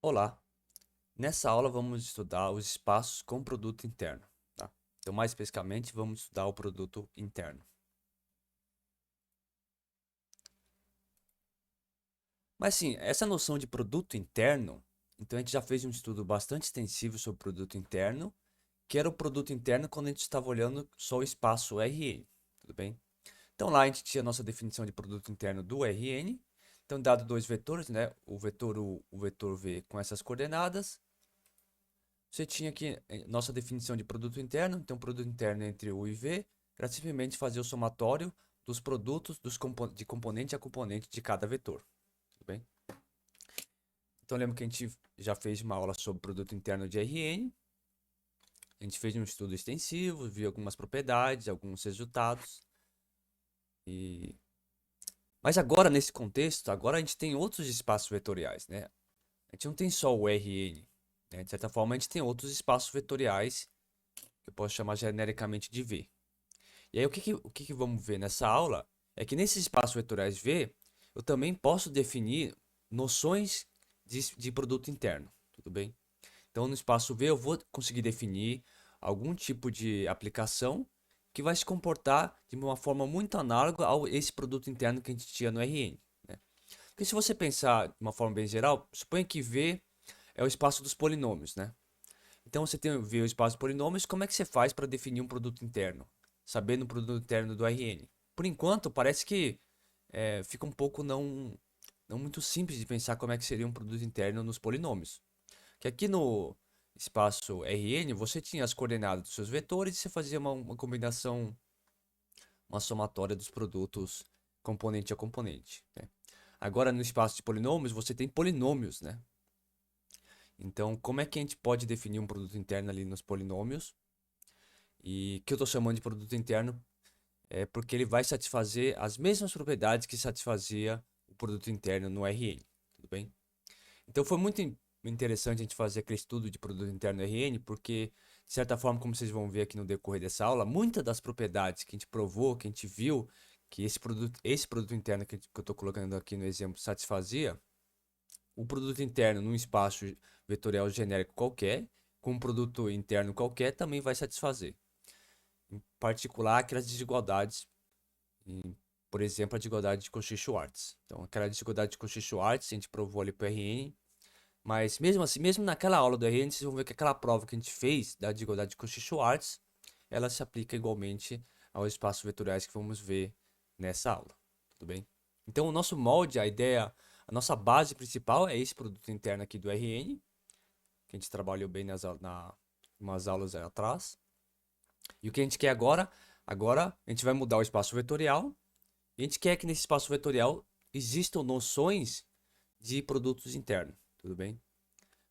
Olá, nessa aula vamos estudar os espaços com produto interno, tá? Então, mais especificamente, vamos estudar o produto interno. Mas sim, essa noção de produto interno, então a gente já fez um estudo bastante extensivo sobre produto interno, que era o produto interno quando a gente estava olhando só o espaço RN, tudo bem? Então lá a gente tinha a nossa definição de produto interno do RN, então dado dois vetores, né? O vetor U, o vetor V com essas coordenadas, você tinha aqui nossa definição de produto interno, então produto interno entre U e V, era simplesmente fazer o somatório dos produtos de componente a componente de cada vetor, tudo bem? Então lembra que a gente já fez uma aula sobre produto interno de RN, a gente fez um estudo extensivo, viu algumas propriedades, alguns resultados, e... Mas agora, nesse contexto, agora a gente tem outros espaços vetoriais, né? A gente não tem só o RN, né? De certa forma, a gente tem outros espaços vetoriais, que eu posso chamar genericamente de V. E aí o que vamos ver nessa aula é que nesses espaços vetoriais V, eu também posso definir noções de produto interno, tudo bem? Então no espaço V eu vou conseguir definir algum tipo de aplicação que vai se comportar de uma forma muito análoga ao esse produto interno que a gente tinha no RN, né? Porque se você pensar de uma forma bem geral, suponha que V é o espaço dos polinômios, né? Então você tem ver o espaço de polinômios, como é que você faz para definir um produto interno? Sabendo o produto interno do RN. Por enquanto, parece que fica um pouco não muito simples de pensar como é que seria um produto interno nos polinômios. Que aqui no espaço Rn, você tinha as coordenadas dos seus vetores e você fazia uma combinação, uma somatória dos produtos componente a componente, né? Agora, no espaço de polinômios, você tem polinômios, né? Então, como é que a gente pode definir um produto interno ali nos polinômios? E que eu estou chamando de produto interno é porque ele vai satisfazer as mesmas propriedades que satisfazia o produto interno no RN, tudo bem? Então foi muito interessante a gente fazer aquele estudo de produto interno RN, porque, de certa forma, como vocês vão ver aqui no decorrer dessa aula, muitas das propriedades que a gente provou, que a gente viu, que esse produto interno que eu estou colocando aqui no exemplo satisfazia, o produto interno num espaço vetorial genérico qualquer, com um produto interno qualquer, também vai satisfazer. Em particular, aquelas desigualdades, em, por exemplo, a desigualdade de Cauchy-Schwarz. Então, aquela desigualdade de Cauchy-Schwarz, a gente provou ali para o RN, mas mesmo assim, mesmo naquela aula do RN, vocês vão ver que aquela prova que a gente fez da desigualdade de Cauchy-Schwarz, ela se aplica igualmente aos espaços vetoriais que vamos ver nessa aula, tudo bem? Então, o nosso molde, a ideia, a nossa base principal é esse produto interno aqui do RN, que a gente trabalhou bem umas aulas aí atrás. E o que a gente quer agora? Agora a gente vai mudar o espaço vetorial. E a gente quer que nesse espaço vetorial existam noções de produtos internos, tudo bem?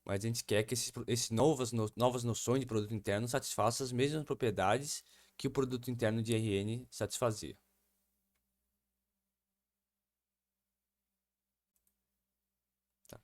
Mas a gente quer que esses novas noções de produto interno satisfaçam as mesmas propriedades que o produto interno de RN satisfazia. Tá?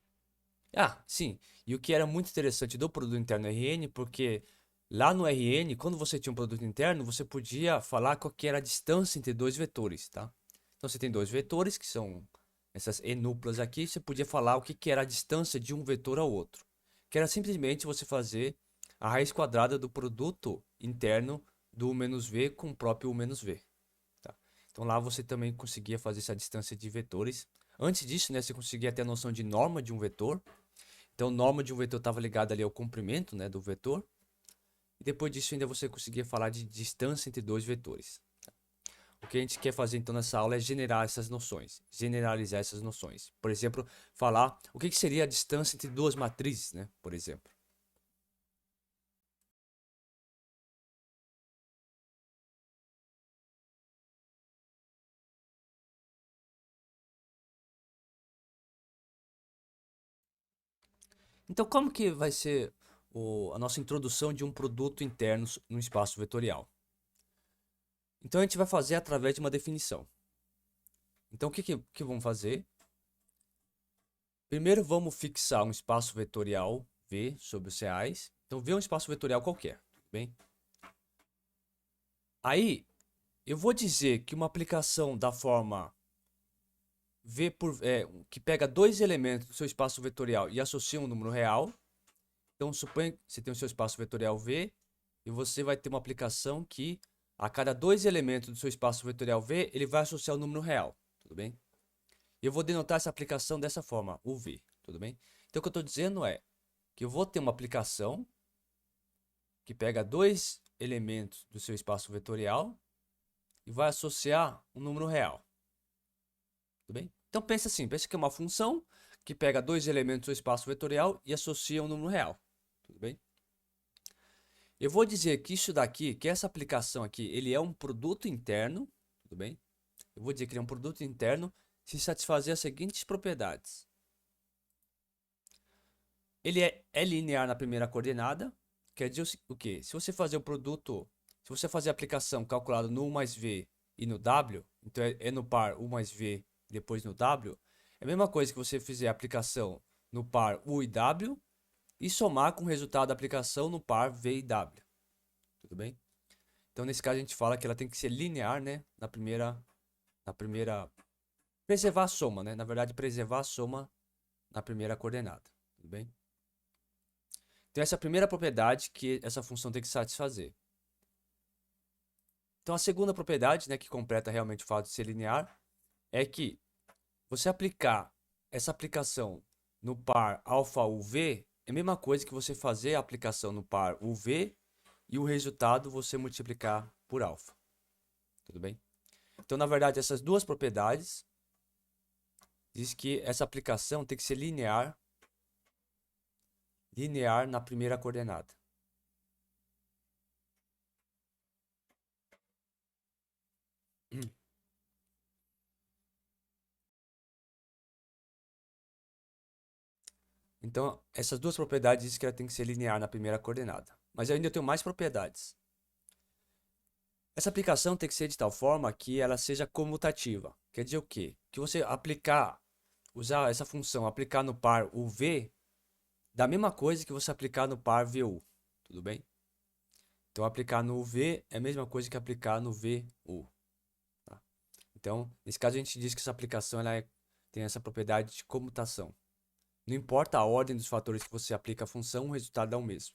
Ah, sim. E o que era muito interessante do produto interno RN, porque lá no RN, quando você tinha um produto interno, você podia falar qual que era a distância entre dois vetores, tá? Então você tem dois vetores, que são essas enuplas aqui, você podia falar o que que era a distância de um vetor ao outro. Que era simplesmente você fazer a raiz quadrada do produto interno do U menos V com o próprio U menos V, tá? Então lá você também conseguia fazer essa distância de vetores. Antes disso, né, você conseguia ter a noção de norma de um vetor. Então, norma de um vetor estava ligada ali ao comprimento, né, do vetor. E depois disso ainda você conseguia falar de distância entre dois vetores. O que a gente quer fazer então nessa aula é generar essas noções, generalizar essas noções. Por exemplo, falar o que seria a distância entre duas matrizes, né, por exemplo. Então, como que vai ser a nossa introdução de um produto interno no espaço vetorial? Então, a gente vai fazer através de uma definição. Então, o que vamos fazer? Primeiro vamos fixar um espaço vetorial V sobre os reais. Então V é um espaço vetorial qualquer, tudo bem? Aí eu vou dizer que uma aplicação da forma que pega dois elementos do seu espaço vetorial e associa um número real. Então, suponha que você tem o seu espaço vetorial V e você vai ter uma aplicação que a cada dois elementos do seu espaço vetorial V, ele vai associar um número real, tudo bem? E eu vou denotar essa aplicação dessa forma, o V, tudo bem? Então, o que eu estou dizendo é que eu vou ter uma aplicação que pega dois elementos do seu espaço vetorial e vai associar um número real, tudo bem? Então, pensa assim, pensa que é uma função que pega dois elementos do seu espaço vetorial e associa um número real, tudo bem? Eu vou dizer que isso daqui, que essa aplicação aqui, ele é um produto interno, tudo bem? Eu vou dizer que ele é um produto interno se satisfazer as seguintes propriedades. Ele é linear na primeira coordenada, quer dizer o quê? Se você fazer o produto, se você fazer a aplicação calculada no U mais V e no W, então é no par U mais V depois no W, é a mesma coisa que você fizer a aplicação no par U e W e somar com o resultado da aplicação no par V e W. Tudo bem? Então, nesse caso, a gente fala que ela tem que ser linear, né? Preservar a soma, né? Na verdade, preservar a soma na primeira coordenada. Tudo bem? Então, essa é a primeira propriedade que essa função tem que satisfazer. Então, a segunda propriedade, né, que completa realmente o fato de ser linear, é que você aplicar essa aplicação no par alfa UV é a mesma coisa que você fazer a aplicação no par UV e o resultado você multiplicar por alfa. Tudo bem? Então, na verdade, essas duas propriedades diz que essa aplicação tem que ser linear na primeira coordenada. Então, essas duas propriedades dizem que ela tem que ser linear na primeira coordenada. Mas eu ainda tenho mais propriedades. Essa aplicação tem que ser de tal forma que ela seja comutativa. Quer dizer o quê? Que você usar essa função, aplicar no par UV, da mesma coisa que você aplicar no par VU. Tudo bem? Então, aplicar no UV é a mesma coisa que aplicar no VU. Tá? Então, nesse caso, a gente diz que essa aplicação tem essa propriedade de comutação. Não importa a ordem dos fatores que você aplica a função, o resultado é o mesmo.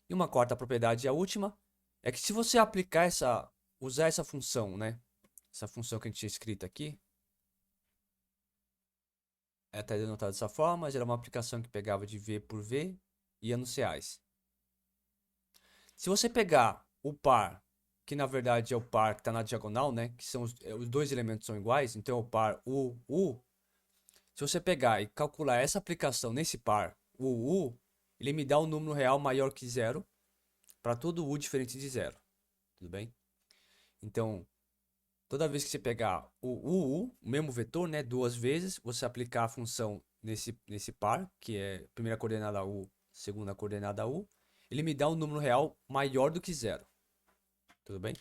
E uma quarta propriedade, a última, é que se você usar essa função, né? Essa função que a gente tinha escrito aqui, é até denotada dessa forma, mas era uma aplicação que pegava de V por V e ia nos reais. Se você pegar o par, que na verdade é o par que está na diagonal, né? Que são os dois elementos são iguais, então é o par U. Se você pegar e calcular essa aplicação nesse par U, ele me dá um número real maior que zero para todo U diferente de zero. Tudo bem? Então, toda vez que você pegar o mesmo vetor, né, duas vezes, você aplicar a função nesse par, que é primeira coordenada U, segunda coordenada U, ele me dá um número real maior do que zero. Tudo bem?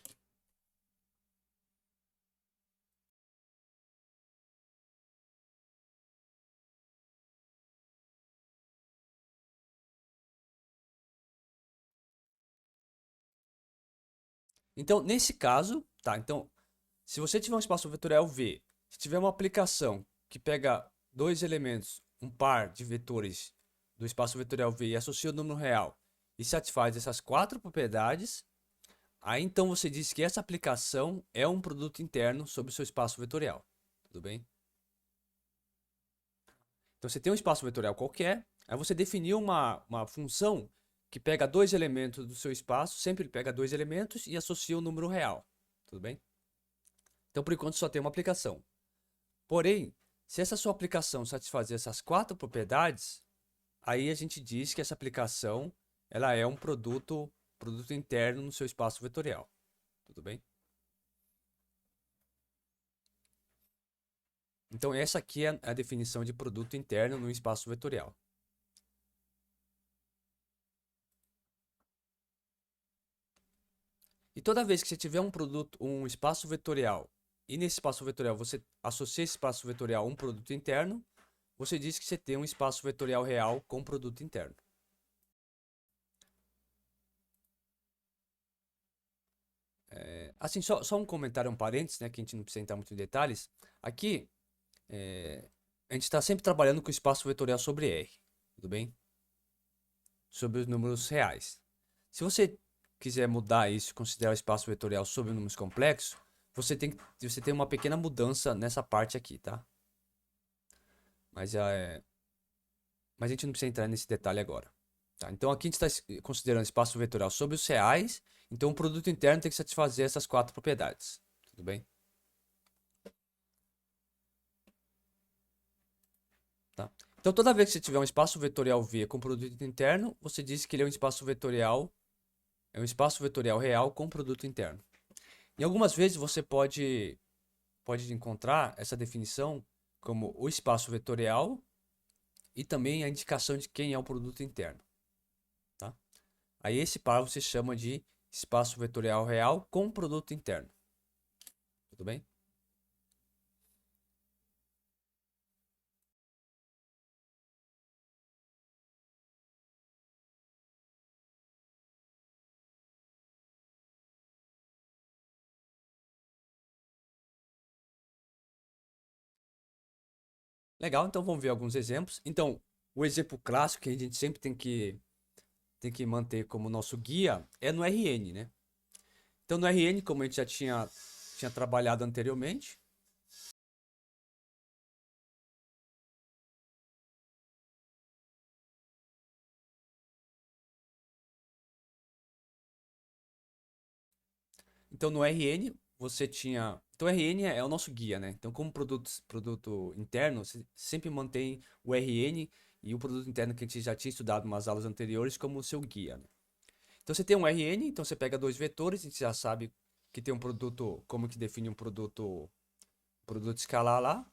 Então, nesse caso, tá? Então, se você tiver um espaço vetorial V, se tiver uma aplicação que pega dois elementos, um par de vetores do espaço vetorial V e associa o número real e satisfaz essas quatro propriedades, aí então você diz que essa aplicação é um produto interno sobre o seu espaço vetorial. Tudo bem? Então você tem um espaço vetorial qualquer, aí você definiu uma função que pega dois elementos do seu espaço, sempre pega dois elementos e associa o número real. Tudo bem? Então por enquanto só tem uma aplicação. Porém, se essa sua aplicação satisfazer essas quatro propriedades, aí a gente diz que essa aplicação ela é um produto interno no seu espaço vetorial. Tudo bem? Então essa aqui é a definição de produto interno no espaço vetorial. E toda vez que você tiver um espaço vetorial, e nesse espaço vetorial você associa esse espaço vetorial a um produto interno, você diz que você tem um espaço vetorial real com produto interno. Assim, só um comentário, um parênteses, né, que a gente não precisa entrar muito em detalhes. Aqui, a gente está sempre trabalhando com espaço vetorial sobre R, tudo bem? Sobre os números reais. Se você quiser mudar isso, considerar o espaço vetorial sobre números complexos, você tem uma pequena mudança nessa parte aqui, tá? Mas, mas a gente não precisa entrar nesse detalhe agora. Tá? Então aqui a gente está considerando espaço vetorial sobre os reais, então o produto interno tem que satisfazer essas quatro propriedades. Tudo bem? Tá? Então toda vez que você tiver um espaço vetorial V com produto interno, você diz que ele é um espaço vetorial real com produto interno. E algumas vezes você pode encontrar essa definição como o espaço vetorial e também a indicação de quem é o produto interno. Tá? Aí esse par você chama de espaço vetorial real com produto interno. Tudo bem? Legal, então vamos ver alguns exemplos. Então, o exemplo clássico que a gente sempre tem que manter como nosso guia é no RN, né? Então, no RN, como a gente já tinha trabalhado anteriormente, então no RN você tinha. Então, o RN é o nosso guia, né? Então, como produto interno, você sempre mantém o RN e o produto interno que a gente já tinha estudado em umas aulas anteriores como o seu guia, né? Então, você tem um RN, então você pega dois vetores, a gente já sabe que tem um produto, como que define um produto escalar lá.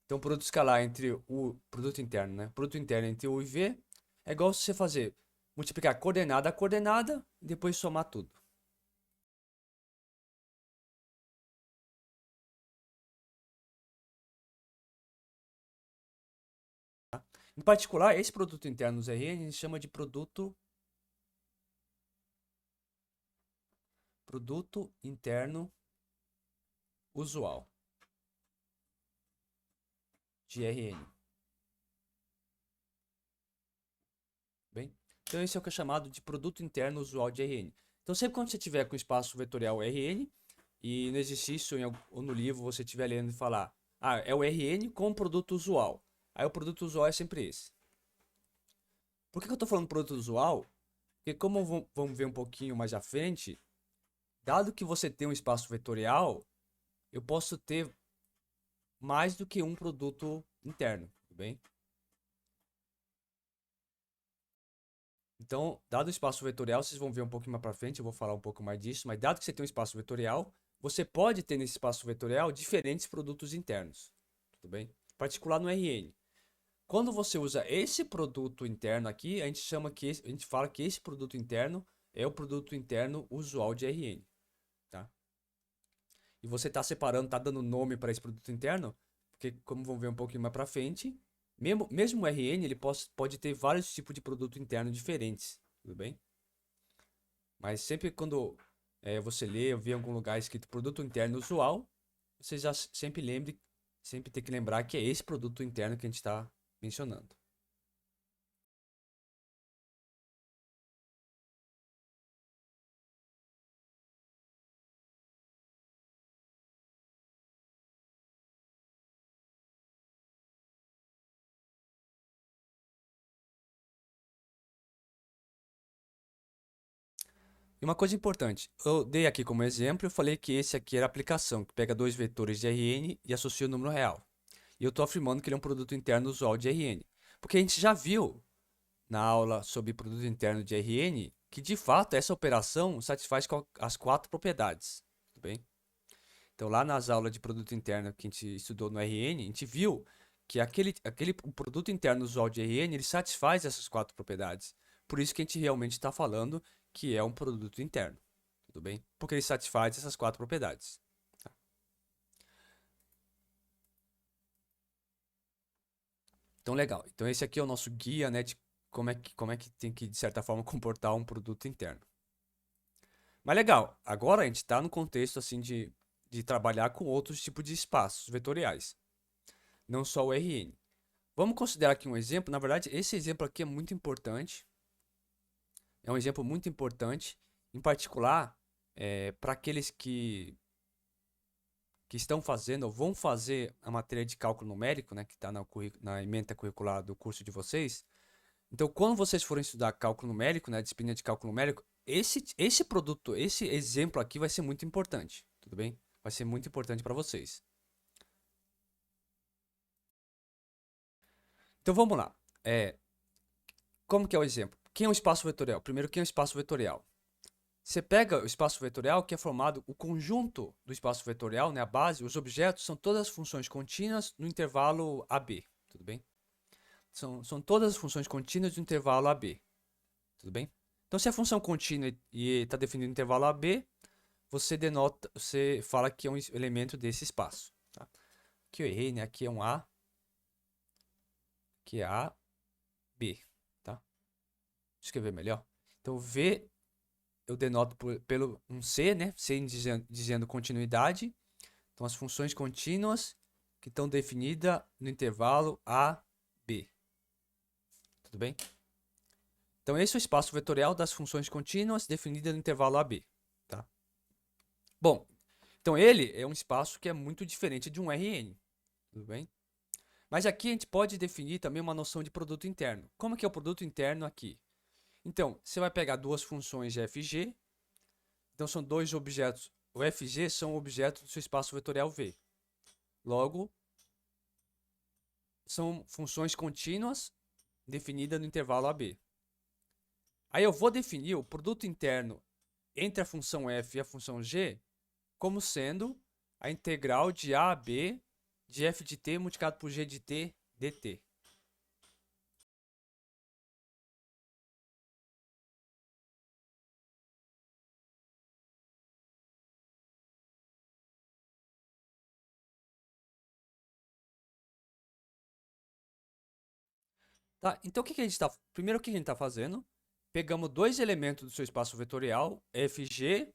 Então, o produto escalar entre o produto interno, né? Produto interno entre U e V é igual se você fazer multiplicar coordenada a coordenada e depois somar tudo. Em particular, esse produto interno dos RN a gente chama de produto interno usual de RN. Bem? Então, esse é o que é chamado de produto interno usual de RN. Então, sempre quando você tiver com espaço vetorial RN e no exercício ou no livro você estiver lendo e falar, ah, é o RN com produto usual. Aí o produto usual é sempre esse. Por que que eu estou falando produto usual? Porque como vamos ver um pouquinho mais à frente, dado que você tem um espaço vetorial, eu posso ter mais do que um produto interno, tudo bem? Então, dado o espaço vetorial, vocês vão ver um pouquinho mais para frente, eu vou falar um pouco mais disso, mas dado que você tem um espaço vetorial, você pode ter nesse espaço vetorial diferentes produtos internos, tudo bem? Em particular no RN. Quando você usa esse produto interno aqui, a gente fala que esse produto interno é o produto interno usual de RN, tá? E você está separando, está dando nome para esse produto interno, porque como vamos ver um pouquinho mais para frente, mesmo o RN ele pode ter vários tipos de produto interno diferentes, tudo bem? Mas sempre quando você lê ou vê em algum lugar escrito produto interno usual, você já sempre tem que lembrar que é esse produto interno que a gente está mencionando. E uma coisa importante, eu dei aqui como exemplo, eu falei que esse aqui era a aplicação, que pega dois vetores de Rn e associa o número real. E eu estou afirmando que ele é um produto interno usual de Rn. Porque a gente já viu na aula sobre produto interno de Rn que de fato essa operação satisfaz as quatro propriedades. Tudo bem? Então lá nas aulas de produto interno que a gente estudou no Rn, a gente viu que o produto interno usual de Rn ele satisfaz essas quatro propriedades. Por isso que a gente realmente está falando que é um produto interno. Tudo bem? Porque ele satisfaz essas quatro propriedades. Tá? Então, legal. Então, esse aqui é o nosso guia, né, de como é que tem que, de certa forma, comportar um produto interno. Mas legal, agora a gente está no contexto assim de trabalhar com outros tipos de espaços vetoriais, não só o RN. Vamos considerar aqui um exemplo. Na verdade, esse exemplo aqui é muito importante. É um exemplo muito importante, em particular, para aqueles que estão fazendo ou vão fazer a matéria de cálculo numérico, né, que está na ementa curricular do curso de vocês. Então, quando vocês forem estudar cálculo numérico, né, disciplina de cálculo numérico, esse produto, esse exemplo aqui vai ser muito importante, tudo bem? Vai ser muito importante para vocês. Então, vamos lá. Como que é o exemplo? Quem é o espaço vetorial? Primeiro, quem é o espaço vetorial? Você pega o espaço vetorial, que é formado o conjunto do espaço vetorial, né, a base, os objetos são todas as funções contínuas no intervalo AB, tudo bem? São todas as funções contínuas do intervalo AB, tudo bem? Então, se a função contínua e está definida no intervalo AB, você fala que é um elemento desse espaço. Tá? Aqui eu errei, né? Aqui é um A, aqui é A, B, tá? Deixa eu escrever melhor. Então, V eu denoto pelo um C, né? C dizendo continuidade. Então, as funções contínuas que estão definidas no intervalo A, B. Tudo bem? Então, esse é o espaço vetorial das funções contínuas definidas no intervalo AB. Tá? Bom, então ele é um espaço que é muito diferente de um Rn. Tudo bem? Mas aqui a gente pode definir também uma noção de produto interno. Como que é o produto interno aqui? Então, você vai pegar duas funções de fg. Então, são dois objetos. O fg são objetos do seu espaço vetorial V. Logo, são funções contínuas definidas no intervalo AB. Aí eu vou definir o produto interno entre a função f e a função g como sendo a integral de a a b de f de t multiplicado por g de t dt. Tá? Então, o que a gente está... Primeiro, o que a gente está fazendo? Pegamos dois elementos do seu espaço vetorial, fg,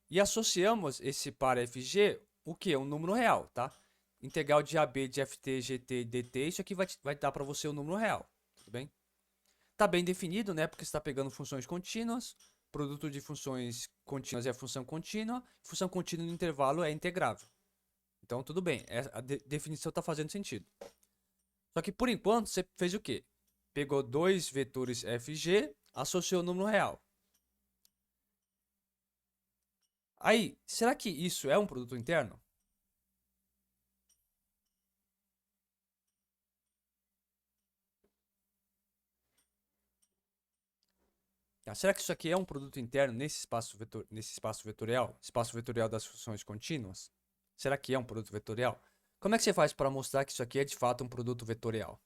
e associamos esse par fg, o que? Um número real, tá? Integral de AB de ft, gt, dt, isso aqui vai dar para você o número real, tudo bem? Tá bem definido, né? Porque você está pegando funções contínuas, produto de funções contínuas é a função contínua no intervalo é integrável. Então, tudo bem, a definição está fazendo sentido. Só que, por enquanto, você fez o quê? Pegou dois vetores fg, associou o número real. Aí, será que isso é um produto interno? Será que isso aqui é um produto interno nesse espaço vetorial? Espaço vetorial das funções contínuas? Será que é um produto vetorial? Como é que você faz para mostrar que isso aqui é de fato um produto vetorial?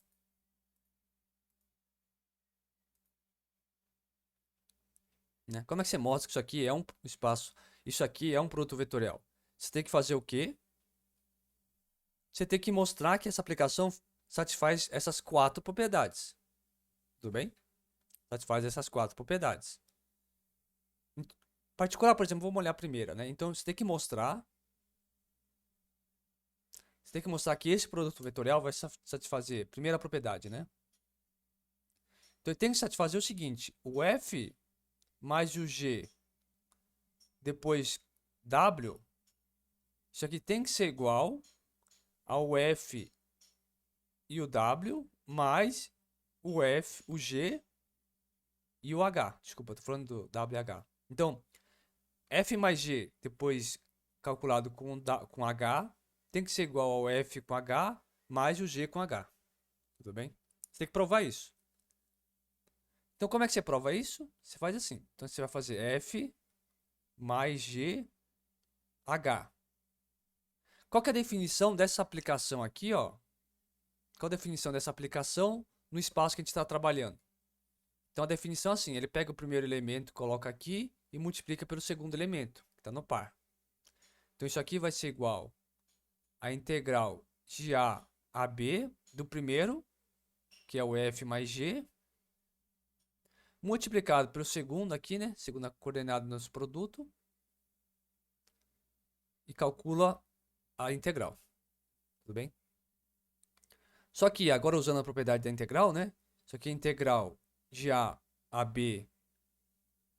Né? Como é que você mostra que isso aqui é um espaço, isso aqui é um produto vetorial? Você tem que fazer o quê? Você tem que mostrar que essa aplicação satisfaz essas quatro propriedades. Tudo bem? Satisfaz essas quatro propriedades. Em particular, por exemplo, vamos olhar a primeira, né? Então você tem que mostrar que esse produto vetorial vai satisfazer a primeira propriedade, né? Então ele tem que satisfazer o seguinte: o f mais o g depois w, isso aqui tem que ser igual ao f e o w mais o f, o g e o h. Desculpa, estou falando do wh. Então, f mais g depois calculado com h tem que ser igual ao f com h mais o g com h. Tudo bem? Você tem que provar isso. Então, como é que você prova isso? Você faz assim. Então, você vai fazer f mais g h. Qual que é a definição dessa aplicação aqui, ó? Qual a definição dessa aplicação no espaço que a gente está trabalhando? Então, a definição é assim, ele pega o primeiro elemento, coloca aqui e multiplica pelo segundo elemento, que está no par. Então, isso aqui vai ser igual a integral de a b do primeiro, que é o f mais g, multiplicado pelo segundo aqui, né? Segunda coordenada do nosso produto. E calcula a integral. Tudo bem? Só que agora usando a propriedade da integral, né? Isso aqui é integral de a B.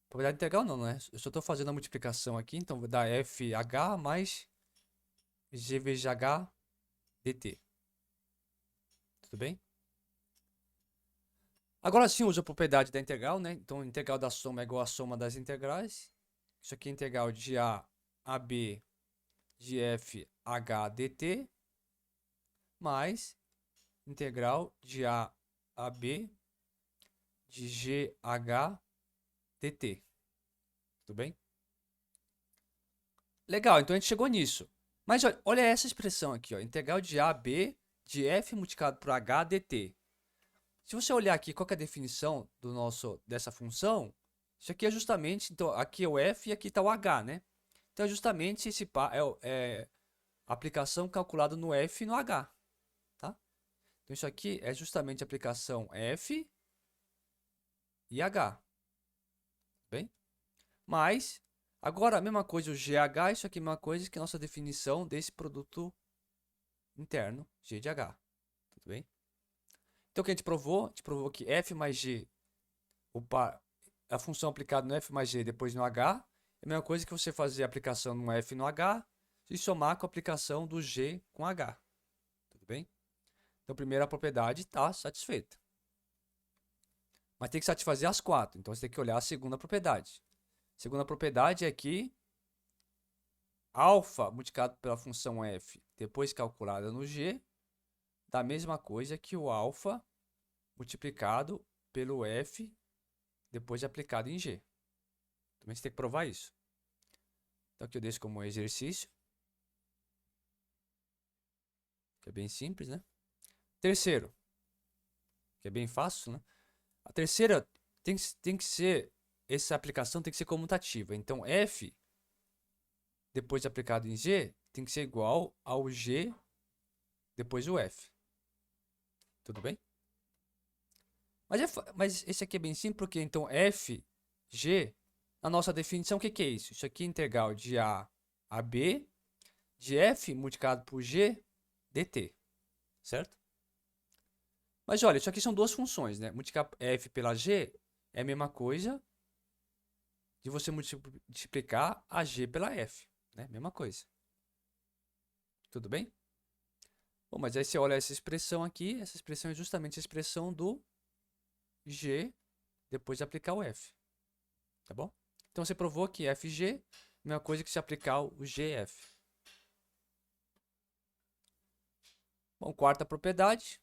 Propriedade integral não, né? Eu só estou fazendo a multiplicação aqui, então vou dar FH mais G vezes H dt. Tudo bem? Agora sim uso a propriedade da integral, né? Então a integral da soma é igual à soma das integrais. Isso aqui é integral de a B de FH dt mais integral de a B de GH dt. Tudo bem? Legal, então a gente chegou nisso. Mas olha essa expressão aqui, ó, integral de AB de f multiplicado por h dt. Se você olhar aqui, qual que é a definição dessa função? Isso aqui é justamente, então aqui é o f e aqui está o h, né? Então é justamente a aplicação calculada no f e no h, tá? Então isso aqui é justamente a aplicação f e h, bem? Mas agora a mesma coisa o GH, isso aqui é a mesma coisa que a nossa definição desse produto interno, G de H. Tudo bem? Então o que a gente provou? A gente provou que f mais g, a função aplicada no f mais g depois no h, é a mesma coisa que você fazer a aplicação no f no h e somar com a aplicação do g com h. Tudo bem? Então a primeira propriedade está satisfeita. Mas tem que satisfazer as quatro, então você tem que olhar a segunda propriedade. A segunda propriedade é que alfa multiplicado pela função f, depois calculada no g, dá a mesma coisa que o alfa multiplicado pelo f, depois aplicado em g. Também você tem que provar isso. Então aqui eu deixo como exercício, que é bem simples, né? Terceiro, que é bem fácil, né? A terceira tem que ser, essa aplicação tem que ser comutativa. Então f, depois aplicado em g, tem que ser igual ao g depois o f. Tudo bem? Mas esse aqui é bem simples, porque então f, g, na nossa definição, o que é isso? Isso aqui é integral de a b, de f multiplicado por g dt, certo? Mas olha, isso aqui são duas funções, né? Multiplicar f pela g é a mesma coisa de você multiplicar a g pela f, né? Mesma coisa. Tudo bem? Bom, mas aí você olha essa expressão aqui, essa expressão é justamente a expressão do g depois de aplicar o f, tá bom? Então você provou que fg é a mesma coisa que se aplicar o gf. Bom, quarta propriedade.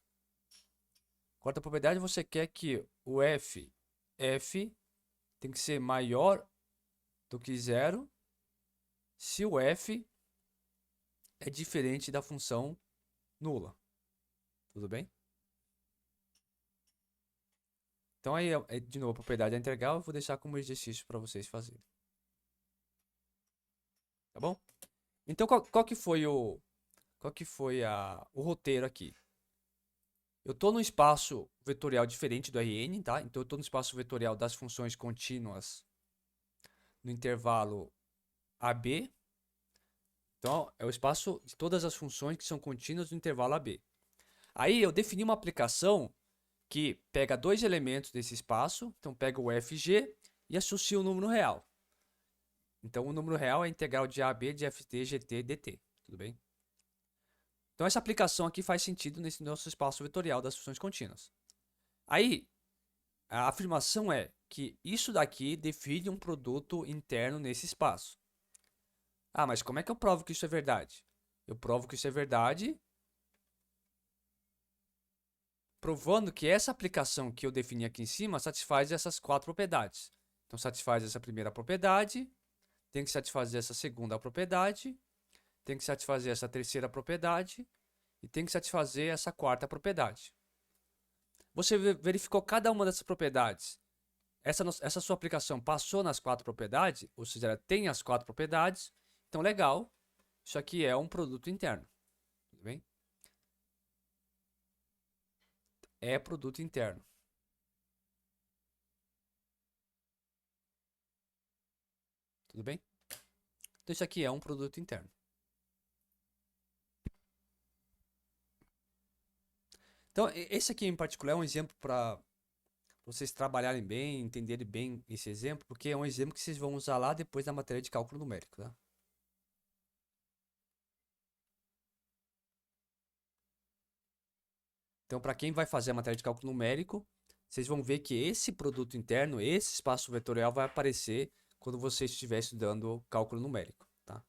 Quarta propriedade, você quer que o f tem que ser maior do que zero se o f é diferente da função nula. Tudo bem? Então aí, de novo, a propriedade da integral eu vou deixar como exercício para vocês fazerem. Tá bom? Então qual que foi o roteiro aqui? Eu estou no espaço vetorial diferente do Rn, tá? Então eu estou no espaço vetorial das funções contínuas no intervalo AB. Então é o espaço de todas as funções que são contínuas no intervalo AB. Aí eu defini uma aplicação que pega dois elementos desse espaço, então pega o fg e associa o número real. Então o número real é a integral de AB de ft gt dt, tudo bem? Então essa aplicação aqui faz sentido nesse nosso espaço vetorial das funções contínuas. Aí a afirmação é que isso daqui define um produto interno nesse espaço. Ah, mas como é que eu provo que isso é verdade? Eu provo que isso é verdade provando que essa aplicação que eu defini aqui em cima satisfaz essas quatro propriedades. Então, satisfaz essa primeira propriedade, tem que satisfazer essa segunda propriedade, tem que satisfazer essa terceira propriedade e tem que satisfazer essa quarta propriedade. Você verificou cada uma dessas propriedades. Essa sua aplicação passou nas quatro propriedades, ou seja, ela tem as quatro propriedades. Então, legal, isso aqui é um produto interno. Tudo bem? É produto interno. Tudo bem? Então isso aqui é um produto interno. Então esse aqui em particular é um exemplo para vocês trabalharem bem, entenderem bem esse exemplo, porque é um exemplo que vocês vão usar lá depois na matéria de cálculo numérico, tá? Então, para quem vai fazer a matéria de cálculo numérico, vocês vão ver que esse produto interno, esse espaço vetorial vai aparecer quando você estiver estudando cálculo numérico, tá?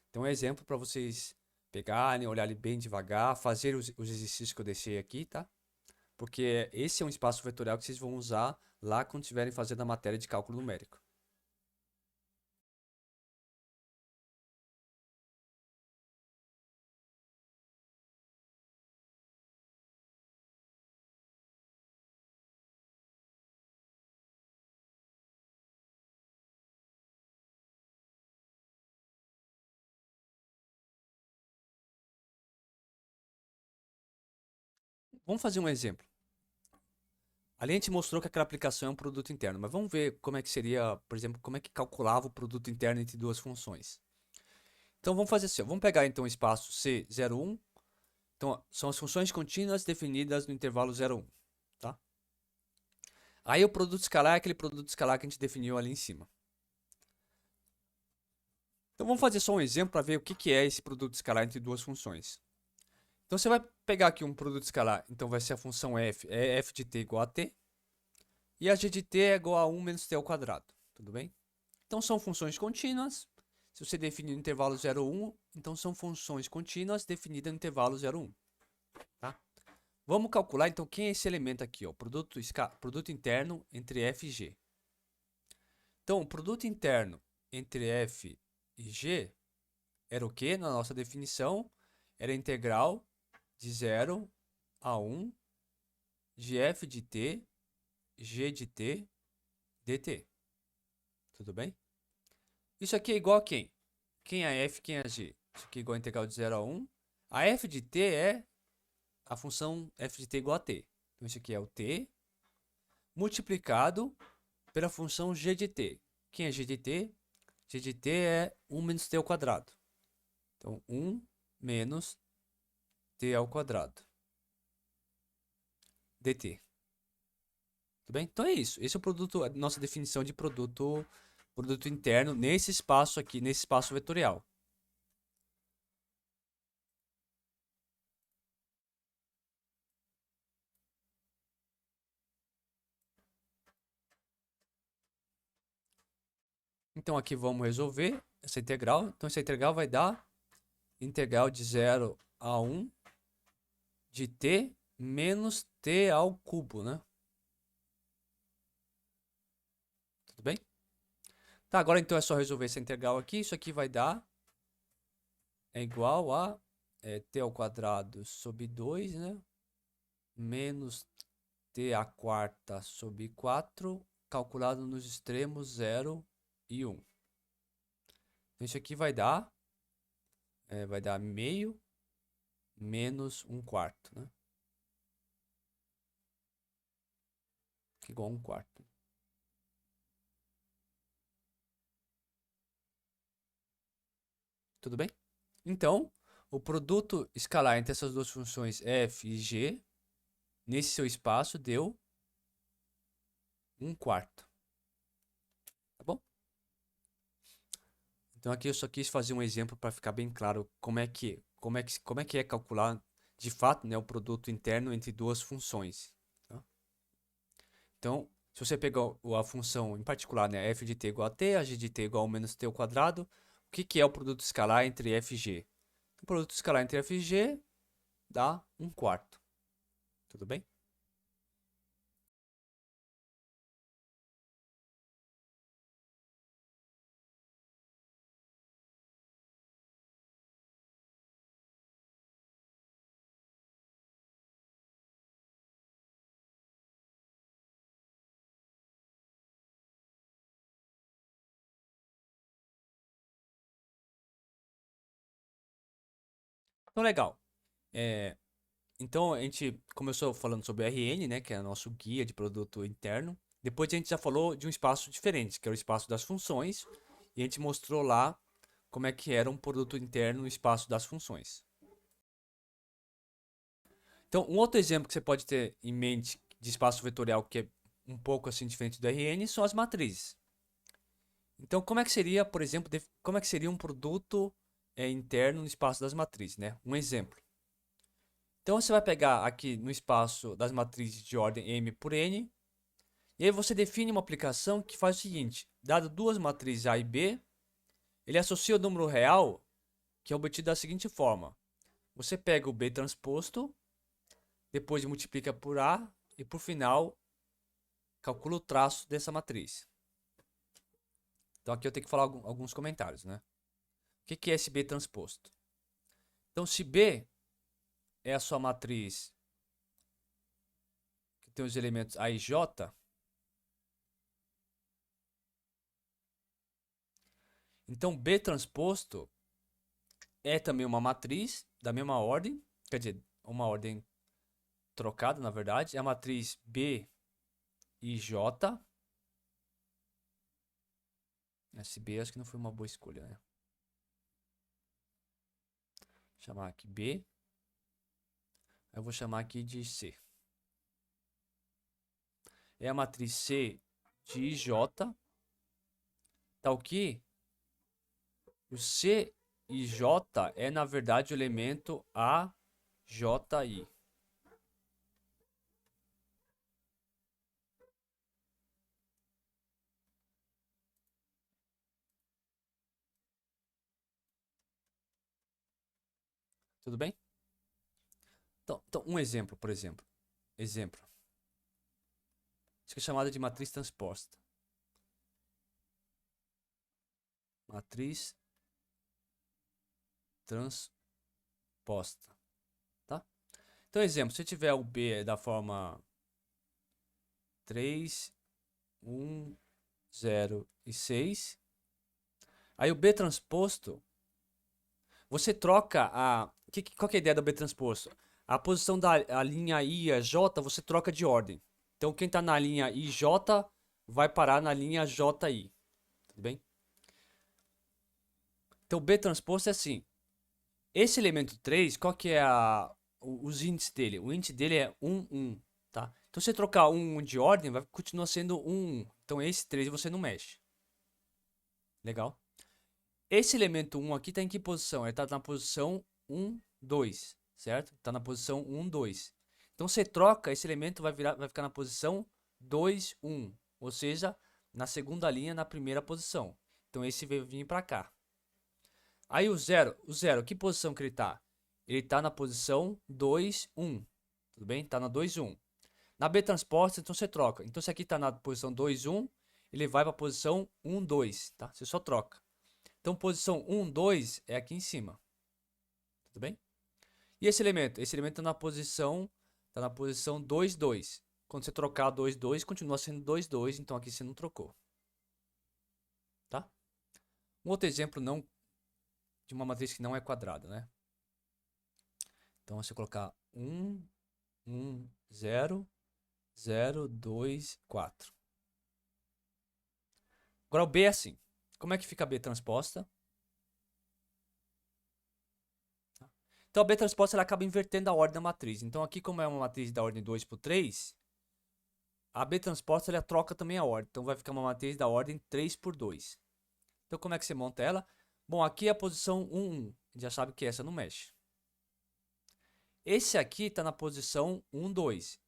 Então, um exemplo para vocês pegarem, olharem bem devagar, fazer os exercícios que eu deixei aqui, tá? Porque esse é um espaço vetorial que vocês vão usar lá quando estiverem fazendo a matéria de cálculo numérico. Vamos fazer um exemplo. Ali a gente mostrou que aquela aplicação é um produto interno, mas vamos ver como é que seria, por exemplo, como é que calculava o produto interno entre duas funções. Então vamos fazer assim, ó. Vamos pegar então o espaço C01. Então ó, são as funções contínuas definidas no intervalo 0,1, tá? Aí o produto escalar é aquele produto escalar que a gente definiu ali em cima. Então vamos fazer só um exemplo para ver o que é esse produto escalar entre duas funções. Então você vai pegar aqui um produto escalar, então vai ser a função f, é f de t igual a t, e a g de t é igual a 1 menos t ao quadrado, tudo bem? Então são funções contínuas. Se você define no intervalo 0,1, então são funções contínuas definidas no intervalo 0,1, tá? Vamos calcular então quem é esse elemento aqui, ó, produto interno entre f e g. Então, o produto interno entre f e g era o que na nossa definição? Era a integral de 0 a 1 de f de t, g de t, dt. Tudo bem? Isso aqui é igual a quem? Quem é f, quem é g? Isso aqui é igual a integral de 0 a 1. A f de t é a função f de t igual a t. Então, isso aqui é o t multiplicado pela função g de t. Quem é g de t? G de t é 1 menos t ao quadrado. Então, 1 menos t ao quadrado dt. Tudo bem? Então é isso. Esse é o produto, a nossa definição de produto interno nesse espaço aqui, nesse espaço vetorial. Então aqui vamos resolver essa integral. Então essa integral vai dar integral de 0 a 1 de t menos t ao cubo, né? Tudo bem? Tá, agora então é só resolver essa integral aqui. Isso aqui vai dar é igual a t ao quadrado sobre 2, né? Menos t à quarta sobre 4, calculado nos extremos 0 e 1. Então isso aqui vai dar meio menos 1 quarto, né? Que é igual a 1 quarto. Tudo bem? Então, o produto escalar entre essas duas funções f e g, nesse seu espaço, deu 1 quarto. Tá bom? Então aqui eu só quis fazer um exemplo para ficar bem claro como é que é calcular de fato, né, o produto interno entre duas funções. Tá? Então, se você pegar a função em particular, né, f de t igual a t, a g de t igual a menos t ao quadrado, o que é o produto escalar entre f e g? O produto escalar entre f e g dá 1 quarto. Tudo bem? Então, legal. É, então, a gente começou falando sobre o RN, né, que é o nosso guia de produto interno. Depois a gente já falou de um espaço diferente, que é o espaço das funções. e a gente mostrou lá como é que era um produto interno no espaço das funções. Então, um outro exemplo que você pode ter em mente de espaço vetorial que é um pouco assim diferente do RN são as matrizes. Então, como é que seria, por exemplo, como é que seria um produto interno no espaço das matrizes, né? Um exemplo. Então, você vai pegar aqui no espaço das matrizes de ordem M por N, e aí você define uma aplicação que faz o seguinte: dado duas matrizes A e B, ele associa o número real, que é obtido da seguinte forma: você pega o B transposto, depois multiplica por A e por final calcula o traço dessa matriz. Então aqui eu tenho que falar alguns comentários, né? O que é esse B transposto? Então se B é a sua matriz que tem os elementos A e J, então B transposto é também uma matriz da mesma ordem, quer dizer, uma ordem trocada, na verdade, é a matriz B e J. Esse B acho que não foi uma boa escolha, né? Vou chamar aqui B. Eu vou chamar aqui de C. É a matriz C de J, tal que o C e J é na verdade o elemento AJI. Tudo bem? Então, um exemplo, por exemplo. Exemplo. Isso aqui é chamada de matriz transposta. Matriz transposta. Tá? Então, exemplo. Se tiver o B da forma 3, 1, 0 e 6. Aí o B transposto, você troca a... Qual que é a ideia do B transposto? A posição da a linha I e a J, você troca de ordem. Então, quem está na linha IJ vai parar na linha JI. Tudo bem? Então, o B transposto é assim. Esse elemento 3, qual que é os índices dele? O índice dele é 1, 1. Tá? Então, se você trocar 1, 1 de ordem, vai continuar sendo 1, 1. Então, esse 3 você não mexe. Legal? Esse elemento 1 aqui está em que posição? Ele está na posição 1, 2, certo? Está na posição 1, 2. Então você troca, esse elemento vai ficar na posição 2, 1. Ou seja, na segunda linha, na primeira posição. Então esse vai vir para cá. Aí o 0, que posição que ele está? Ele está na posição 2, 1. Tudo bem? Está na 2, 1. Na B transposta, então você troca. Então se aqui está na posição 2, 1, ele vai para a posição 1, 2. Tá? Você só troca. Então, posição 1, 2 é aqui em cima. Tudo bem? E esse elemento? Esse elemento está na posição 2, 2. Quando você trocar 2, 2, continua sendo 2, 2. Então, aqui você não trocou. Tá? Um outro exemplo não, de uma matriz que não é quadrada, né? Então, você colocar 1, 1, 0, 0, 2, 4. Agora, o B é assim. Como é que fica a B transposta? Então, a B transposta ela acaba invertendo a ordem da matriz. Então, aqui, como é uma matriz da ordem 2 por 3, a B transposta ela troca também a ordem. Então, vai ficar uma matriz da ordem 3 por 2. Então, como é que você monta ela? Bom, aqui é a posição 1, 1. Já sabe que essa não mexe. Esse aqui está na posição 1, 2.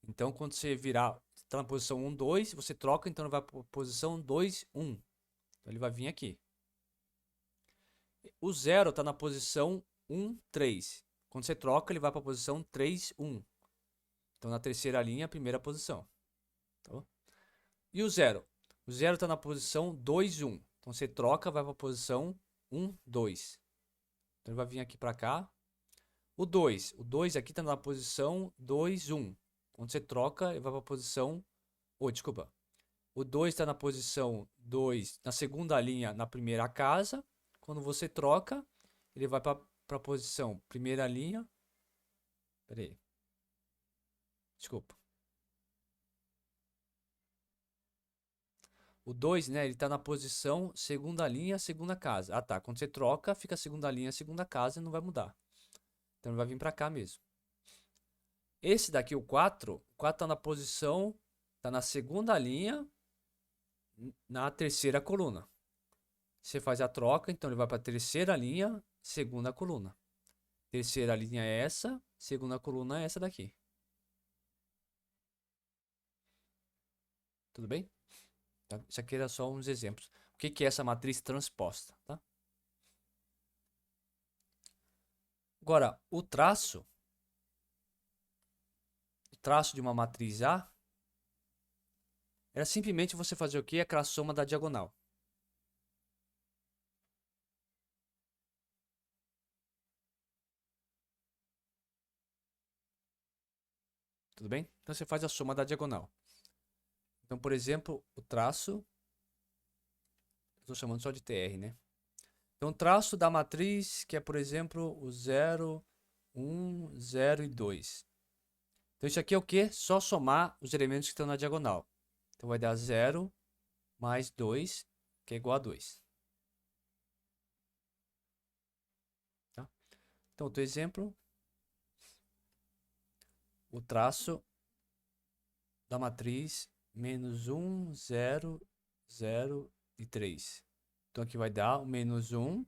Então, quando você virar, está na posição 1, 2, você troca, então ele vai para a posição 2, 1. Então, ele vai vir aqui. O 0 está na posição 1, 3. Quando você troca, ele vai para a posição 3, 1. Então, na terceira linha, a primeira posição. Tá? E o 0? O 0 está na posição 2, 1. Então, você troca, vai para a posição 1, 2. Então, ele vai vir aqui para cá. O 2 aqui está na posição 2, 1. Quando você troca, ele vai para a posição... Oh, desculpa. O 2 está na posição 2, na segunda linha, na primeira casa. Quando você troca, ele vai para a posição primeira linha. Pera aí. Desculpa. O 2, né, ele está na posição segunda linha, segunda casa. Ah, tá. Quando você troca, fica segunda linha, segunda casa e não vai mudar. Então ele vai vir para cá mesmo. Esse daqui, o 4 está na posição, está na segunda linha, na terceira coluna. Você faz a troca, então ele vai para a terceira linha, segunda coluna. Terceira linha é essa, segunda coluna é essa daqui. Tudo bem? Tá? Isso aqui era só uns exemplos. O que que é essa matriz transposta, tá? Agora, o traço de uma matriz A era simplesmente você fazer o quê? Aquela soma da diagonal. Tudo bem? Então você faz a soma da diagonal. Então, por exemplo, o traço, estou chamando só de TR, né? Então, o traço da matriz, que é, por exemplo, o 0, 1, 0 e 2. Então, isso aqui é o quê? Só somar os elementos que estão na diagonal. Então, vai dar 0 mais 2, que é igual a 2. Tá? Então, outro exemplo, o traço da matriz menos 1, 0, 0 e 3. Então, aqui vai dar o menos 1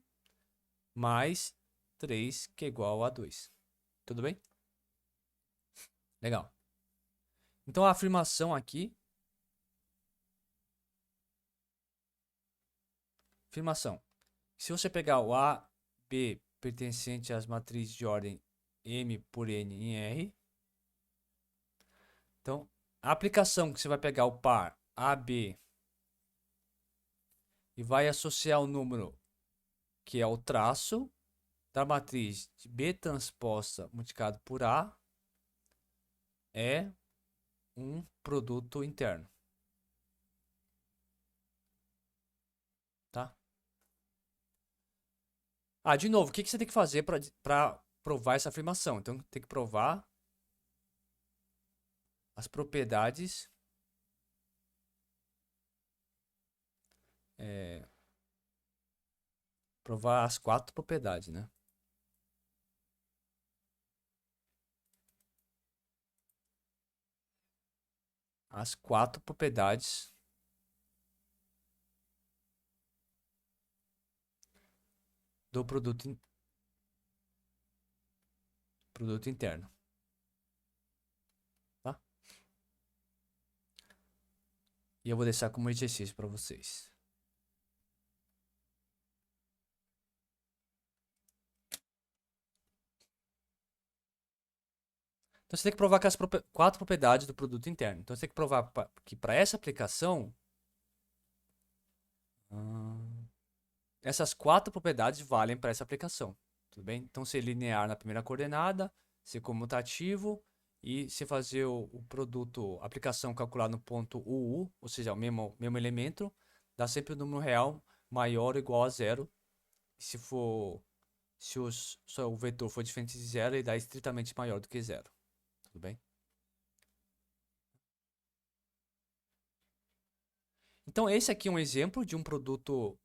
mais 3, que é igual a 2. Tudo bem? Legal. Então, a afirmação aqui. Afirmação. Se você pegar o A, B pertencente às matrizes de ordem M por N em R. Então, a aplicação que você vai pegar o par AB e vai associar o número que é o traço da matriz de B transposta multiplicado por A é um produto interno. Tá? Ah, de novo, o que você tem que fazer para provar essa afirmação? Então, tem que provar as propriedades provar as 4 propriedades, né? As 4 propriedades do produto interno, tá? E eu vou deixar como exercício para vocês. Então você tem que provar que as 4 propriedades do produto interno. Então você tem que provar que para essa aplicação essas 4 propriedades valem para essa aplicação. Tudo bem? Então ser linear na primeira coordenada, ser comutativo e se fazer o produto, aplicação calculada no ponto UU, ou seja, o mesmo elemento, dá sempre o número real maior ou igual a zero. E se o vetor for diferente de zero, ele dá estritamente maior do que zero. Tudo bem? Então esse aqui é um exemplo de um produto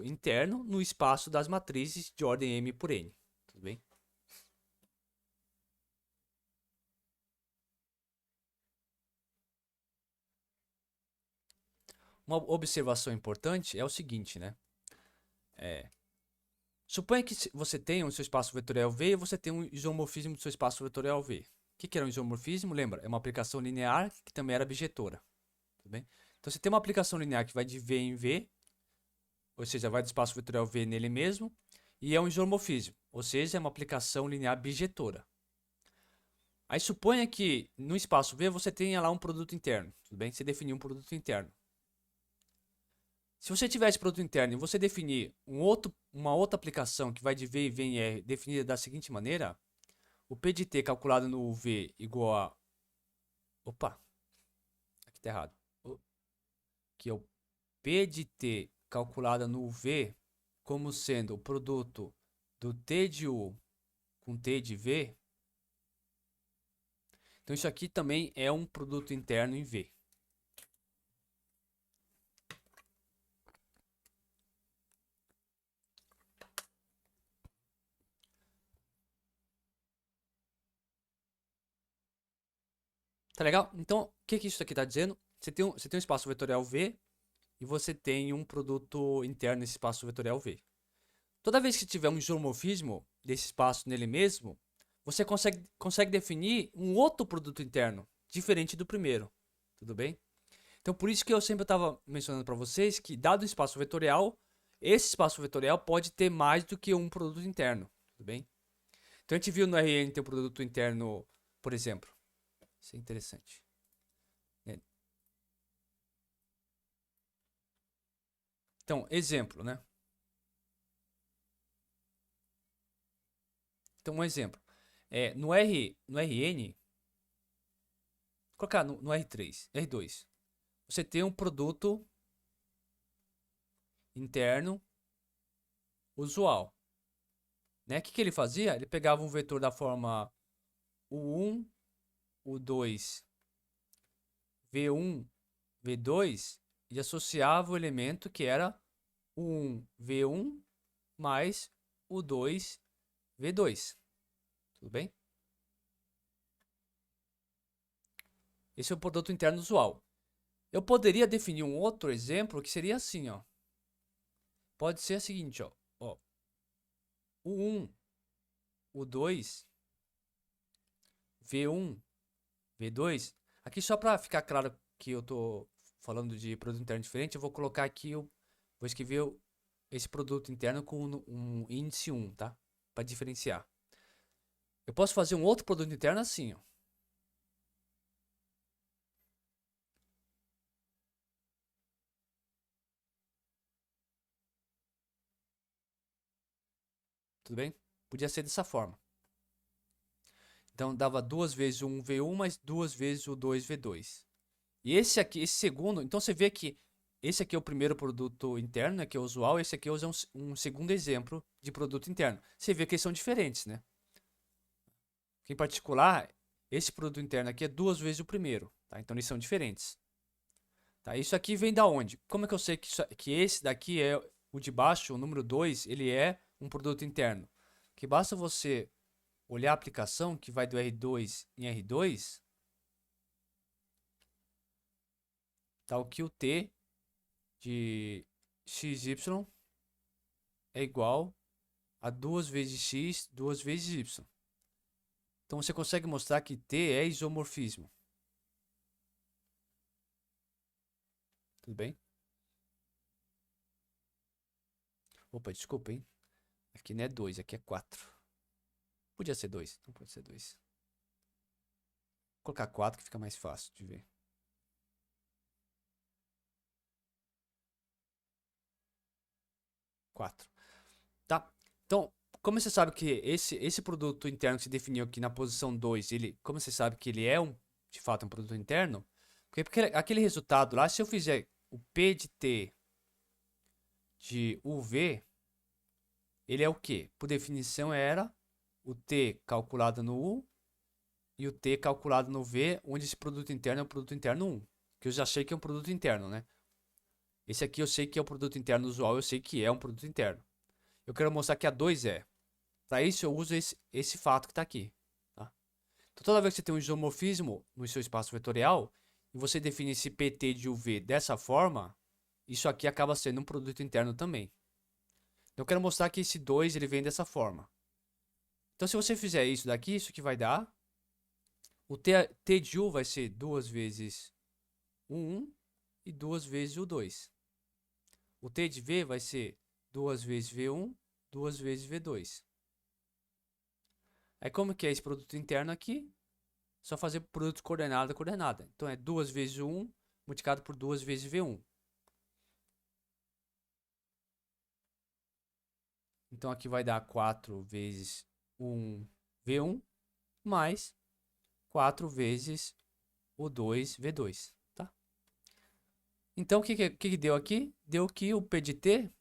interno no espaço das matrizes de ordem M por N. Tudo bem? Uma observação importante é o seguinte, né? Suponha que você tenha o seu espaço vetorial V e você tem um isomorfismo do seu espaço vetorial V. O que era um isomorfismo? Lembra? É uma aplicação linear que também era bijetora. Tudo bem? Então você tem uma aplicação linear que vai de V em V, ou seja, vai do espaço vetorial V nele mesmo, e é um isomorfismo, ou seja, é uma aplicação linear bijetora. Aí suponha que no espaço V você tenha lá um produto interno, tudo bem? Você definiu um produto interno. Se você tiver esse produto interno e você definir uma outra aplicação que vai de V e V em R definida da seguinte maneira, o P de T calculado no V igual a... Opa, aqui tá errado. Que é o P de T calculada no V como sendo o produto do T de U com T de V. Então isso aqui também é um produto interno em V. Tá legal? Então, o que isso aqui está dizendo? Você tem um espaço vetorial V e você tem um produto interno nesse espaço vetorial V. Toda vez que tiver um isomorfismo desse espaço nele mesmo, você consegue definir um outro produto interno, diferente do primeiro. Tudo bem? Então, por isso que eu sempre estava mencionando para vocês que, dado o espaço vetorial, esse espaço vetorial pode ter mais do que um produto interno. Tudo bem? Então, a gente viu no RN ter um produto interno, por exemplo. Isso é interessante. Então, exemplo, né? Então, um exemplo. No RN, colocar no R3, R2, você tem um produto interno usual. Né? O que ele fazia? Ele pegava um vetor da forma U1, U2, V1, V2 e associava o elemento que era U1, V1 mais U2, V2. Tudo bem? Esse é o produto interno usual. Eu poderia definir um outro exemplo que seria assim, ó. Pode ser o seguinte, ó. U1, U2, V1, V2. Aqui só para ficar claro que eu tô falando de produto interno diferente, eu vou colocar aqui, vou escrever esse produto interno com um índice 1, tá? Para diferenciar. Eu posso fazer um outro produto interno assim, ó. Tudo bem? Podia ser dessa forma. Então dava duas vezes o 1V1 mais duas vezes o 2V2. E esse aqui, esse segundo, então você vê que esse aqui é o primeiro produto interno, né, que é o usual, esse aqui é um segundo exemplo de produto interno. Você vê que eles são diferentes, né? Em particular, esse produto interno aqui é duas vezes o primeiro, tá? Então eles são diferentes. Tá? Isso aqui vem da onde? Como é que eu sei que esse daqui é o de baixo, o número 2, ele é um produto interno? Que basta você olhar a aplicação que vai do R2 em R2, tá? O que o T de XY é igual a 2 vezes X, 2 vezes Y. Então você consegue mostrar que T é isomorfismo. Tudo bem? Opa, desculpa, hein? Aqui não é 2, aqui é 4. Podia ser 2, não pode ser 2. Vou colocar 4 que fica mais fácil de ver. 4. Tá? Então, como você sabe que esse produto interno que se definiu aqui na posição 2, como você sabe que ele é de fato um produto interno? Porque aquele resultado lá, se eu fizer o P de T de UV, ele é o quê? Por definição era o T calculado no U e o T calculado no V, onde esse produto interno é o produto interno 1, que eu já sei que é um produto interno, né? Esse aqui eu sei que é o produto interno usual, eu sei que é um produto interno. Eu quero mostrar que a 2 é. Para isso eu uso esse fato que está aqui. Tá? Então toda vez que você tem um isomorfismo no seu espaço vetorial, e você define esse PT de UV dessa forma, isso aqui acaba sendo um produto interno também. Então eu quero mostrar que esse 2 ele vem dessa forma. Então se você fizer isso daqui, isso que vai dar, o T de U vai ser 2 vezes o 1 e 2 vezes o 2. O T de V vai ser 2 vezes V1, 2 vezes V2. Aí como que é esse produto interno aqui? Só fazer produto coordenada, coordenada. Então é 2 vezes o 1 multiplicado por 2 vezes V1. Então aqui vai dar 4 vezes 1 V1 mais 4 vezes o 2 V2. Tá? Então o que deu aqui? Deu que o P de T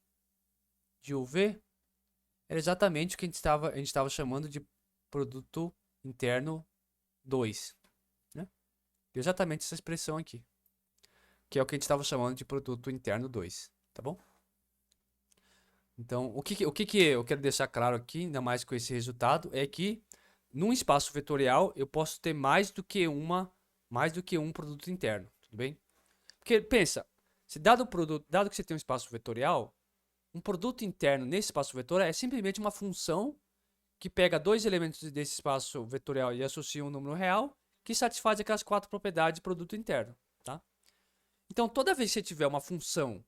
de UV era exatamente o que a gente estava chamando de produto interno 2. Né? Deu exatamente essa expressão aqui, que é o que a gente estava chamando de produto interno 2. Tá bom? Então, o que eu quero deixar claro aqui, ainda mais com esse resultado, é que num espaço vetorial eu posso ter mais do que uma mais do que um produto interno, tudo bem? Porque pensa, se dado o produto, dado que você tem um espaço vetorial, um produto interno nesse espaço vetorial é simplesmente uma função que pega dois elementos desse espaço vetorial e associa um número real que satisfaz aquelas quatro propriedades de produto interno, tá? Então, toda vez que você tiver uma função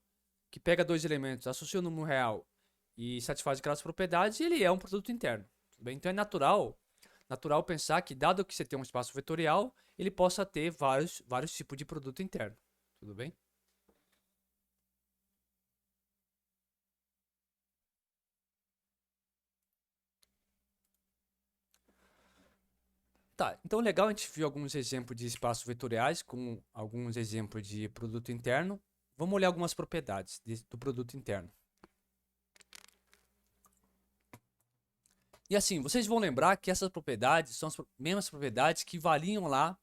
que pega dois elementos, associa um número real e satisfaz aquelas propriedades, ele é um produto interno, tudo bem? Então é natural pensar que, dado que você tem um espaço vetorial, ele possa ter vários tipos de produto interno, tudo bem? Tá, então legal, a gente viu alguns exemplos de espaços vetoriais com alguns exemplos de produto interno. Vamos olhar algumas propriedades do produto interno. E assim, vocês vão lembrar que essas propriedades são as mesmas propriedades que valiam lá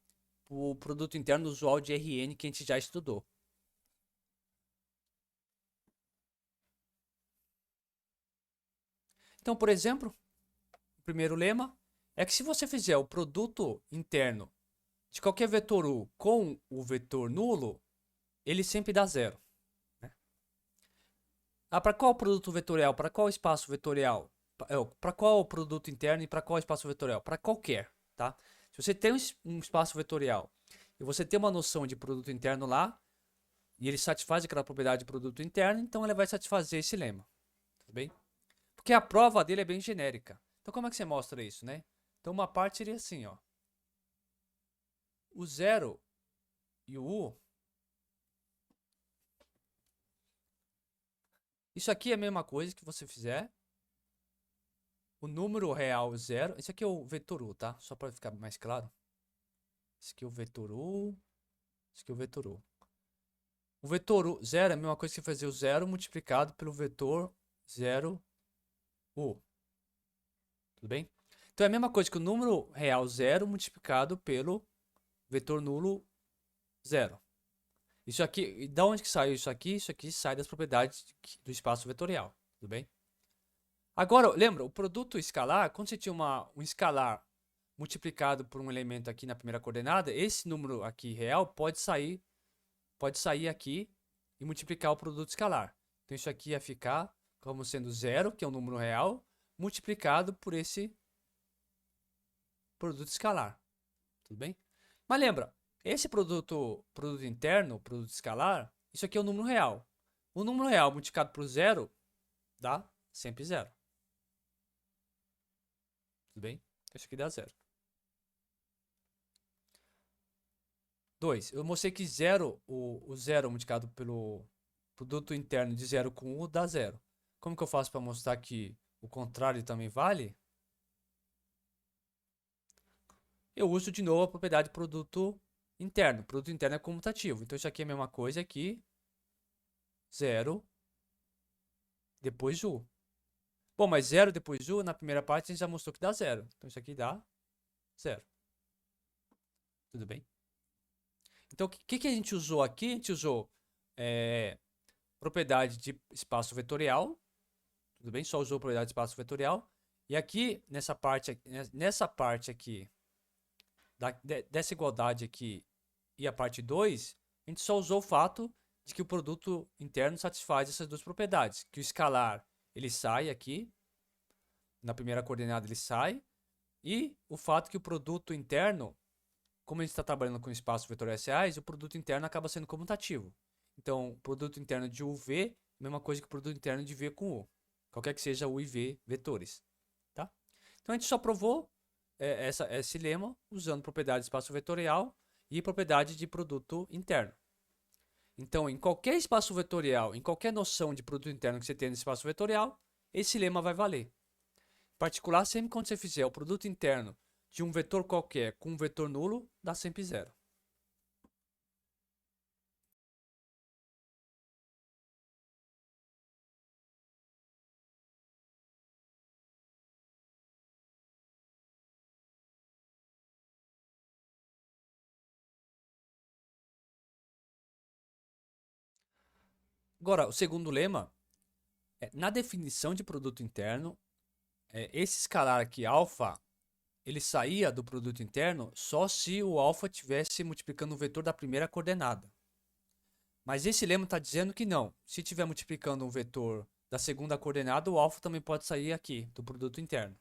o produto interno usual de Rn que a gente já estudou. Então, por exemplo, o primeiro lema é que se você fizer o produto interno de qualquer vetor u com o vetor nulo, ele sempre dá zero. Né? Ah, para qual produto vetorial? Para qual espaço vetorial? Para qual produto interno e para qual espaço vetorial? Para qualquer, tá? Se você tem um espaço vetorial e você tem uma noção de produto interno lá, e ele satisfaz aquela propriedade de produto interno, então ele vai satisfazer esse lema, tudo bem? Porque a prova dele é bem genérica. Então como é que você mostra isso, né? Então uma parte seria assim, ó. O zero e o u. Isso aqui é a mesma coisa que você fizer. O número real zero. Esse aqui é o vetor u, tá? Só para ficar mais claro. Esse aqui é o vetor u. Esse aqui é o vetor u. O vetor u, zero é a mesma coisa que fazer o zero multiplicado pelo vetor 0 u. Tudo bem? Então é a mesma coisa que o número real zero multiplicado pelo vetor nulo zero. Isso aqui, da onde que saiu isso aqui? Isso aqui sai das propriedades do espaço vetorial, tudo bem? Agora, lembra, o produto escalar, quando você tinha um escalar multiplicado por um elemento aqui na primeira coordenada, esse número aqui real pode sair aqui e multiplicar o produto escalar. Então isso aqui ia ficar como sendo zero, que é um número real, multiplicado por esse produto escalar, tudo bem? Mas lembra, esse produto interno, produto escalar, isso aqui é o número real. O número real multiplicado por zero dá sempre zero. Tudo bem? Isso aqui dá zero. 2. Eu mostrei que zero, o zero multiplicado pelo produto interno de zero com u dá zero. Como que eu faço para mostrar que o contrário também vale? Eu uso de novo a propriedade produto interno. Produto interno é comutativo. Então isso aqui é a mesma coisa aqui. Zero depois u. Bom, mas zero depois u, na primeira parte a gente já mostrou que dá zero. Então isso aqui dá zero. Tudo bem? Então o que a gente usou aqui? A gente usou propriedade de espaço vetorial. Tudo bem? Só usou propriedade de espaço vetorial. E aqui, nessa parte aqui, dessa igualdade aqui e a parte 2, a gente só usou o fato de que o produto interno satisfaz essas duas propriedades. Que o escalar, ele sai aqui, na primeira coordenada ele sai, e o fato que o produto interno, como a gente está trabalhando com espaços vetoriais reais, o produto interno acaba sendo comutativo. Então, o produto interno de UV, mesma coisa que o produto interno de V com U. Qualquer que seja U e V vetores. Tá? Então, a gente só provou esse lema usando propriedade de espaço vetorial e propriedade de produto interno. Então, em qualquer espaço vetorial, em qualquer noção de produto interno que você tenha no espaço vetorial, esse lema vai valer. Em particular, sempre quando você fizer o produto interno de um vetor qualquer com um vetor nulo, dá sempre zero. Agora, o segundo lema é, na definição de produto interno, esse escalar aqui, alfa, ele saía do produto interno só se o alfa estivesse multiplicando o vetor da primeira coordenada. Mas esse lema está dizendo que não. Se estiver multiplicando um vetor da segunda coordenada, o alfa também pode sair aqui do produto interno.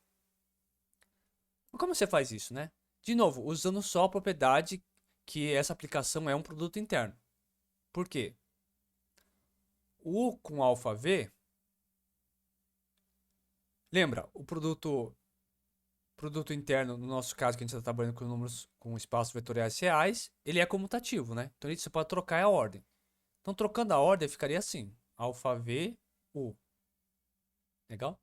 Como você faz isso, né? De novo, usando só a propriedade que essa aplicação é um produto interno. Por quê? O U com alfa V, lembra, o produto interno, no nosso caso, que a gente está trabalhando com números com espaços vetoriais reais, ele é comutativo, né? Então você pode trocar a ordem. Então, trocando a ordem, ficaria assim: alfa V, U. Legal?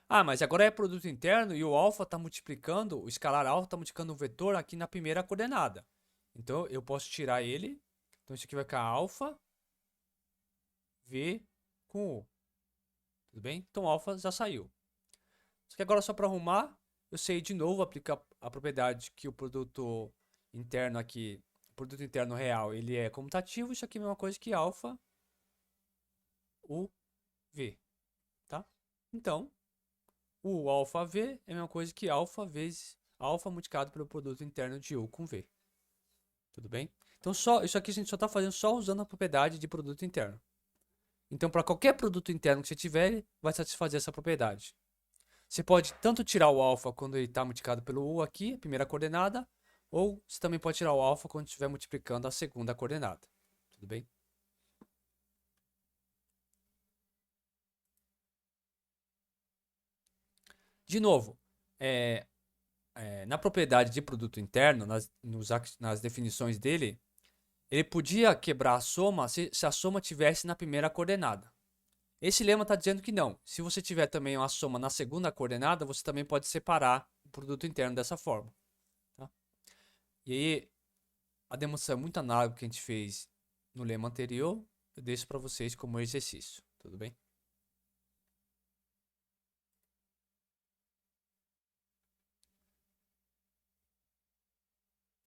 Ah, mas agora é produto interno e o alfa está multiplicando, o escalar alfa está multiplicando o vetor aqui na primeira coordenada. Então, eu posso tirar ele. Então, isso aqui vai ficar alfa V com U. Tudo bem? Então, alfa já saiu. Só que agora, só para arrumar, eu sei de novo aplicar a propriedade que o produto interno aqui, o produto interno real, ele é comutativo. Isso aqui é a mesma coisa que alfa U V. Tá? Então, o alfa V é a mesma coisa que alfa vezes alfa multiplicado pelo produto interno de U com V. Tudo bem? Então, isso aqui a gente só está fazendo só usando a propriedade de produto interno. Então, para qualquer produto interno que você tiver, vai satisfazer essa propriedade. Você pode tanto tirar o alfa quando ele está multiplicado pelo U aqui, a primeira coordenada, ou você também pode tirar o alfa quando estiver multiplicando a segunda coordenada. Tudo bem? De novo, na propriedade de produto interno, nas definições dele, ele podia quebrar a soma se a soma tivesse na primeira coordenada. Esse lema está dizendo que não. Se você tiver também uma soma na segunda coordenada, você também pode separar o produto interno dessa forma. Tá? E aí, a demonstração é muito análoga que a gente fez no lema anterior. Eu deixo para vocês como exercício. Tudo bem?